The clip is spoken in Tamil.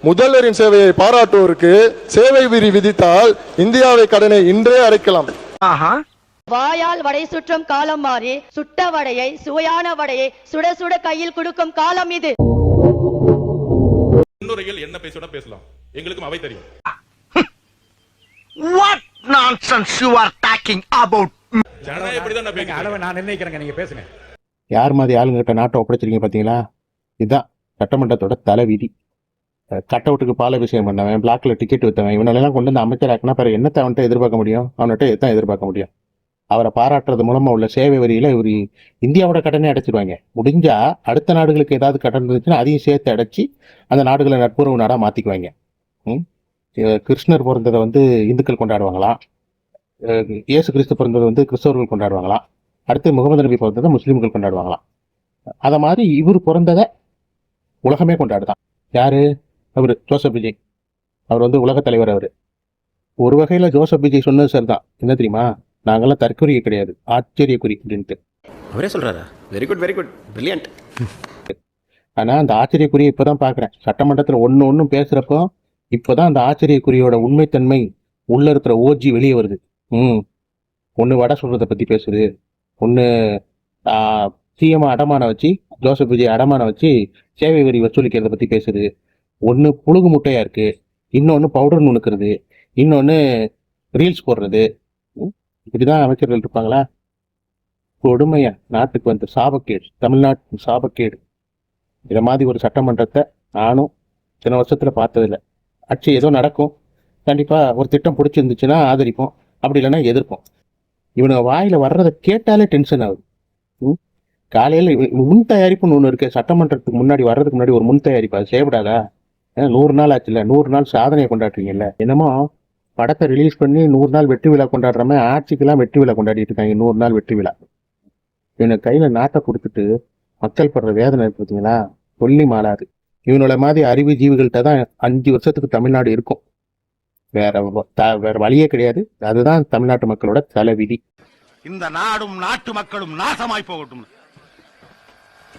முதல்வரின் சேவையை பாராட்டுவோருக்கு சேவை விதி விதித்தால் இந்தியாவை கடனை இன்றே அடைக்கலாம். வாயால் வடை சுற்றும் காலம் மாறி சுட்ட வடையை சுவையான வடையை சுட சுட கையில் கொடுக்கும் காலம் இது. முன்னுரையில் என்ன பேச பேசலாம், எங்களுக்கும் அவை தெரியும். What nonsense you are talking about? நான் நிர்ணயிக்கிறேங்க, நீங்க பேசுங்க. யார் மாதிரி ஆளுங்கிட்ட நாட்டை ஒப்படைச்சிருக்கீங்க பார்த்தீங்களா? இதுதான் சட்டமன்றத்தோட தலைவிதி. கட் அவுட்டுக்கு பால் அபிஷேகம் பண்ணவன், பிளாக்ல டிக்கெட் வித்தவன், இவனெல்லாம் கொண்டு வந்து அமைச்சராக்குனா பிறகு என்னத்தை அவன்கிட்ட எதிர்பார்க்க முடியும்? அவன்கிட்ட எதான் எதிர்பார்க்க முடியும்? அவரை பாராட்டுறது மூலமா உள்ள சேவை வரியில இவர் இந்தியாவோட கடனே அடைச்சிருவாங்க. முடிஞ்சா அடுத்த நாடுகளுக்கு ஏதாவது கடன் இருந்துச்சுன்னா அதையும் சேர்த்து அடைச்சி அந்த நாடுகளை நட்புறவு நாடா மாத்திக்குவாங்க. கிருஷ்ணர் பிறந்ததை இந்துக்கள் கொண்டாடுவாங்களாம், இயேசு கிறிஸ்து பிறந்ததை கிறிஸ்தவர்கள் கொண்டாடுவாங்களாம், அடுத்து முகமது நபி பிறந்ததை முஸ்லீம்கள் கொண்டாடுவாங்களாம். அதை மாதிரி இவர் பிறந்ததை உலகமே கொண்டாடுதான். யாரு? அவர் ஜோசப் விஜய். அவர் உலக தலைவர். அவர் ஒரு வகையில ஜோசப் விஜய் சொன்னது சரிதான். என்ன தெரியுமா? நாங்கெல்லாம் தற்கொலை கிடையாது, ஆச்சரியக்குறி அப்படின்ட்டு அவரே சொல்றாரா? Very good, very good, brilliant. ஆனா அந்த ஆச்சரியக்குறியை இப்பதான் பாக்குறேன். சட்டமன்றத்துல ஒன்னும் பேசுறப்போ இப்பதான் அந்த ஆச்சரியக்குறியோட உண்மைத்தன்மை உள்ள இருக்கிற ஓஜி வெளியே வருது. ஒண்ணு வடை சொல்றதை பத்தி பேசுது, ஒண்ணு சிஎம் அடமான வச்சு, ஜோசப் விஜய் அடமான வச்சு சேவை வரி வசூலிக்கிறத பத்தி பேசுது, ஒண்ணு புழுகு முட்டையா இருக்கு, இன்னொன்னு பவுடர் நுணுக்கிறது, இன்னொன்னு ரீல்ஸ் போடுறது. இப்படிதான் அமைச்சர்கள் இருப்பாங்களா? கொடுமையா நாட்டுக்கு சாபக்கேடு, தமிழ்நாட்டு சாபக்கேடு. இதை மாதிரி ஒரு சட்டமன்றத்தை நானும் சில வருஷத்துல பார்த்ததில்லை. ஆட்சி ஏதோ நடக்கும், கண்டிப்பா ஒரு திட்டம் பிடிச்சிருந்துச்சுன்னா ஆதரிப்போம், அப்படி இல்லைன்னா எதிர்ப்போம். இவனுங்க வாயில வர்றதை கேட்டாலே டென்ஷன் ஆகுது. காலையில முன் தயாரிப்புன்னு ஒண்ணு இருக்கு. சட்டமன்றத்துக்கு முன்னாடி வர்றதுக்கு முன்னாடி ஒரு முன் தயாரிப்பு, அது செய்யப்படாதா? 100 நாள் ஆச்சுல்ல, 100 நாள் சாதனையை கொண்டாடுறீங்கல்ல. என்னமோ படத்தை ரிலீஸ் பண்ணி 100 நாள் வெற்றி விழா கொண்டாடுறமே, ஆட்சிக்கெல்லாம் வெற்றி விழா கொண்டாடிட்டு இருக்காங்க. 100 நாள் வெற்றி விழா. இவனுக்கு கையில நாட்டை கொடுத்துட்டு மக்கள் படுற வேதனை பார்த்தீங்களா? சொல்லி மாறாது. இவனோட மாதிரி அறிவு ஜீவிகள்கிட்ட தான் 5 வருஷத்துக்கு தமிழ்நாடு இருக்கும். வேற வழியே கிடையாது. அதுதான் தமிழ்நாட்டு மக்களோட தலைவிதி. இந்த நாடும் நாட்டு மக்களும் நாசமாய் போகட்டும்.